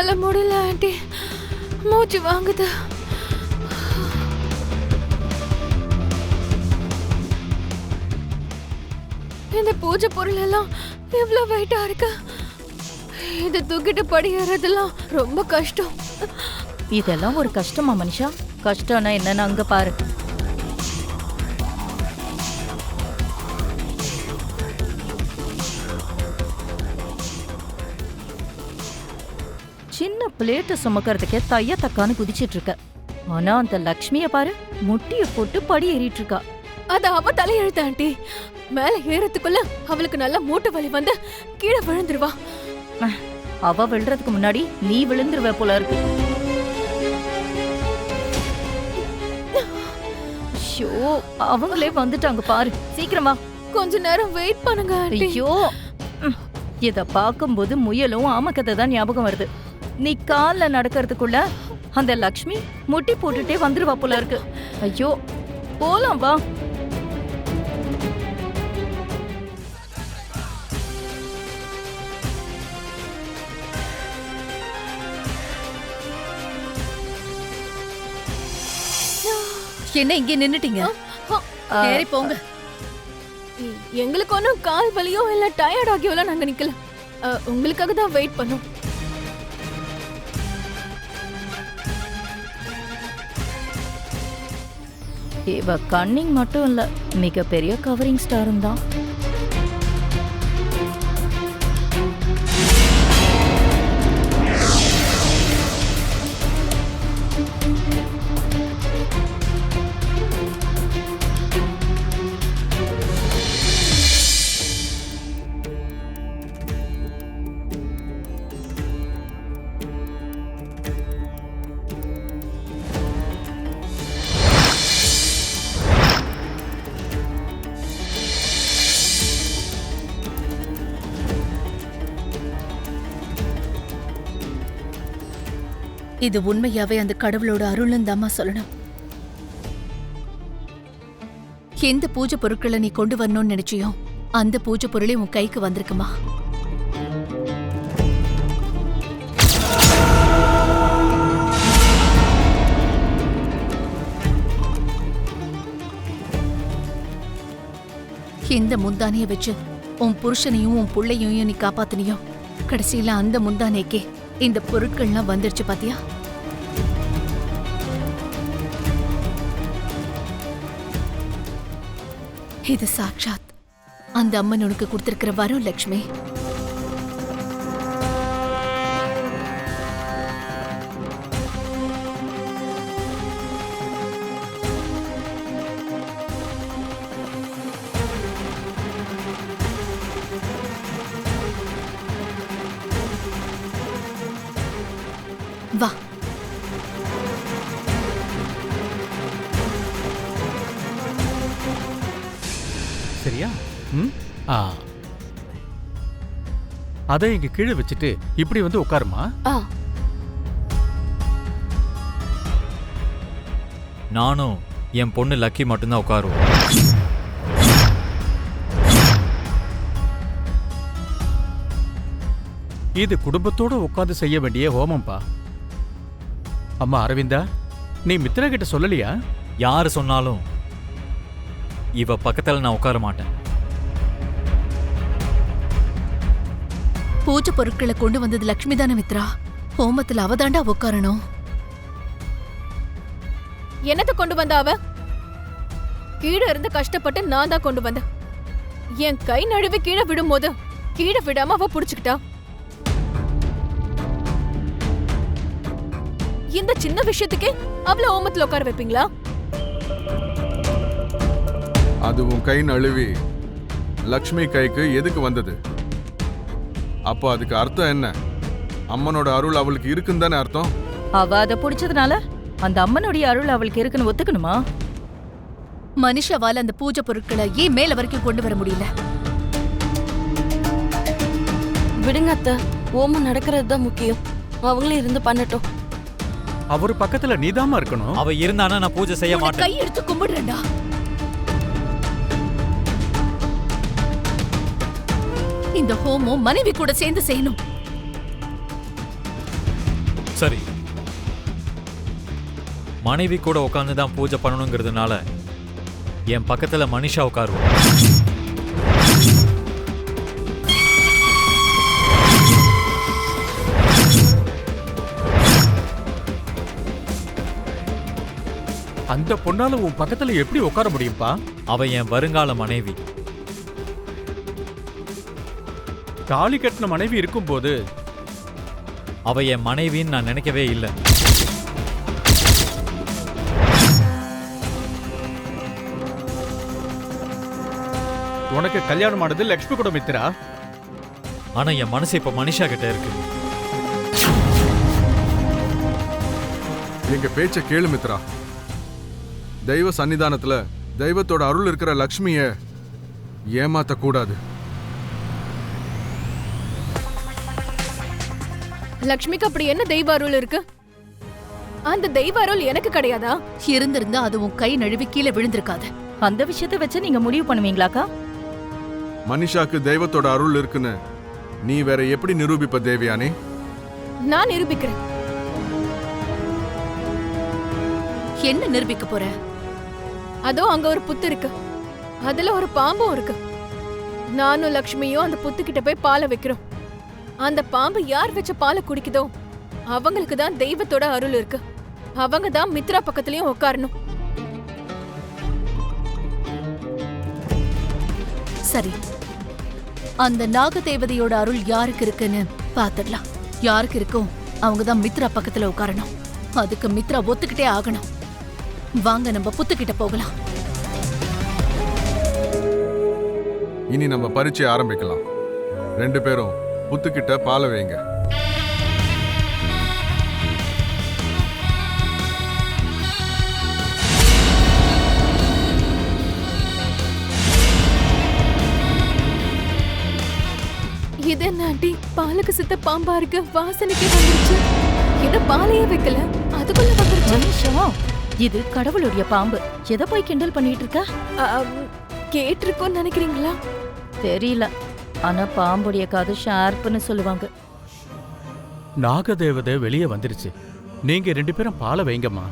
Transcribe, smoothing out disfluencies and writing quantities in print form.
என்னால முடியல ஆண்டி, மூச்சு வாங்குது. இந்த பூஜை பொருள் எல்லாம் எவ்வளவு வெயிட்டா இருக்கு. இதை தூக்கிட்டு படி ஏறதெல்லாம் ரொம்ப கஷ்டம். இதெல்லாம் ஒரு கஷ்டமா மனுஷா? கஷ்டம்னா என்னன்னு அங்க பாரு. சின்ன பிளேட்டை சுமக்கிறதுக்கே தைய தக்கான்னு குதிச்சிட்டு இருக்க. ஆனா அந்த லக்ஷ்மிய பாரு, முட்டிய போட்டு படி ஏறிட்டு இருக்கா. அது அவ தலையெழுத்து ஆண்டி. மேல ஏறதுக்குள்ள அவளுக்கு நல்ல மூட்டு வலி வந்து கீழே விழுந்துருவா. அவ விழுறதுக்கு முன்னாடி நீ விழுந்துருவ போல இருக்கு. ஷோ, அவங்களே வந்துட்டாங்க பாரு, சீக்கிரமா. கொஞ்ச நேரம் வெயிட் பண்ணுங்க ஆண்டி. ஐயோ, இத பாக்கும்போது முயலும் ஆமக்கத்தை தான் ஞாபகம் வருது. நீ கால்ல நடக்கிறதுக்குள்ள அந்த லக்ஷ்மி முட்டி போட்டுட்டே வந்துருவா போல இருக்கு. ஐயோ, போலாம் வா. என்ன இங்கே நின்னுட்டீங்க? ஏறி போங்க. எங்களுக்கு ஒன்னும் கால் வலியோ இல்ல டயர்ட் ஆகியோ நாங்க நிக்கல. உங்களுக்காக தான் வெயிட் பண்ணோம். இவ கன்னிங் மட்டும் இல்ல, மிகப்பெரிய கவரிங் ஸ்டாரும் தான். இது உண்மையாவே அந்த கடவுளோட அருள்னு தாம்மா சொல்லணும். எந்த பூஜை பொருட்களை நீ கொண்டு வரணும்னு நினைச்சியோ அந்த பூஜை பொருளே உன் கைக்கு வந்திருக்குமா. எந்த முந்தானைய வச்சு உன் புருஷனையும் உன் புள்ளையும் நீ காப்பாத்தினியோ, கடைசியில அந்த முந்தானைக்கே இந்த பொருட்கள்லாம் வந்துருச்சு பாத்தியா. இது சாட்சாத் அந்த அம்மன் உனக்கு கொடுத்திருக்கிற வரம் லக்ஷ்மி. வா. சரியா? அதை இங்க கீழே வச்சுட்டு இப்படி வந்து உட்காருமா. நானும் என் பொண்ணு லக்கி மட்டும்தான் உட்காருவோம். இது குடும்பத்தோட உட்கார்ந்து செய்ய வேண்டிய ஹோமம்பா. அம்மா அரவிந்தா, நீ மித்ரா கிட்ட சொல்லலையா? யாரு சொன்னாலும் இவ பக்கத்துல நான் உட்கார மாட்டேன். பூஜை பொருட்களை கொண்டு வந்தது லக்ஷ்மி தானே மித்ரா. ஹோமத்துல அவதாண்டா உட்காரணும். என்னத்தை கொண்டு வந்த அவ? கீழே இருந்து கஷ்டப்பட்டு நான் தான் கொண்டு வந்தேன். என் கை நழுவி கீழே விடும்போது கீழே விடாம அவ புடிச்சுக்கிட்டா. இந்த சின்ன விஷயத்துக்கே அவள ஓமத்துல உட்கார வைப்பீங்களா? அது உன் கை நழுவி லக்ஷ்மி கைக்கு எதுக்கு வந்தது? அப்போ அதுக்கு அர்த்தம் என்ன? அம்மனோட அருள் அவளுக்கு இருக்குன்னு தானே அர்த்தம். அவ அதை பிடிச்சதுனால அந்த அம்மனுடைய அருள் அவளுக்கு இருக்குன்னு ஒத்துக்கணுமா? மனுஷவால அந்த பூஜை பொருட்களை ஏன் மேல வரைக்கும் கொண்டு வர முடியல? விடுங்க அத்தை, ஓமம் நடக்கிறது தான் முக்கியம். அவங்களே இருந்து பண்ணட்டும். அவரு பக்கத்துல நீதாமா இருக்கணும். அவ இருந்தானா நான் பூஜை செய்ய மாட்டேன். கை எடுத்து கும்பிடுறேன்டா. இந்த ஹோமம் மனைவி கூட சேர்ந்து செய்யணும். சரி, மனைவி கூட உட்காந்து தான் பூஜை பண்ணணுங்கிறதுனால என் பக்கத்துல மனிஷா உட்காருவோம். அந்த பொண்ணால உன் பக்கத்துல எப்படி உட்கார முடியும்பா? அவ என் வருங்கால மனைவி. தாலி கட்டின மனைவி இருக்கும்போது அவ என் மனைவின்னு நான் நினைக்கவே இல்லை. உனக்கு கல்யாணம் ஆனது லக்ஷ்மி கூட மித்திரா. ஆனா என் மனசு இப்ப மனிஷா கிட்ட இருக்கு. எங்க பேச்ச கேளு மித்ரா. தெய்வ சன்னிதானத்துல தெய்வத்தோட அருள் இருக்கிற லக்ஷ்மிய ஏமாத்த கூடாது. லக்ஷ்மிக்கு அப்படி என்ன தெய்வ அருள் இருக்கு? அந்த தெய்வ அருள் எனக்கு கிடையாதா? இருந்திருந்தா அது உன் கை நழுவி கீழே விழுந்திருக்காது. அந்த விஷயத்தை வச்சு நீங்க முடிவு பண்ணுவீங்களாக்கா? மனிஷாக்கு தெய்வத்தோட அருள் இருக்குன்னு நீ வேற எப்படி நிரூபிப்ப தேவியானே? நான் நிரூபிக்கிறேன். என்ன நிரூபிக்க போற? அதோ அங்க ஒரு புத்து இருக்கு, அதுல ஒரு பாம்பும் இருக்கு. நானும் லக்ஷ்மியும் அந்த புத்து கிட்ட போய் பாலை வைக்கிறோம். அந்த பாம்பு யார் வச்ச பாலை குடிக்குதோ அவங்களுக்கு தான் தெய்வத்தோட அருள் இருக்கு. அவங்க தான் மித்ரா பக்கத்துலயும் உட்காரணும். சரி, அந்த நாக தேவதையோட அருள் யாருக்கு இருக்குன்னு பாத்துடலாம். யாருக்கு இருக்கும் அவங்க தான் மித்ரா பக்கத்துல உட்காரணும். அதுக்கு மித்ரா ஒத்துக்கிட்டே ஆகணும். வாங்க நம்ம புத்துக்கிட்ட போகலாம். இனி நம்ம பரீட்சை ஆரம்பிக்கலாம். 2 பேரும் புத்துக்கிட்ட பாலை வைங்க. இது நாட்டி பாலுக்கு சித்த பாம்பா இருக்கு. வாசனைக்கு வந்துருச்சு. என்ன பாலையே வைக்கல, அதுக்குள்ள வந்துருச்சு. மனிஷா, இது கடவுளுடைய பாம்பு. எதை போய் கிண்டல் பண்ணிட்டு இருக்க? கேட்டிருக்கோன்னு நினைக்கிறீங்களா? தெரியல, ஆனா பாம்புடைய காது ஷார்ப்னு சொல்லுவாங்க. நாகதேவதை வெளியே வந்துருச்சு. நீங்க 2 பேரும் பாலை வைங்கம்மா.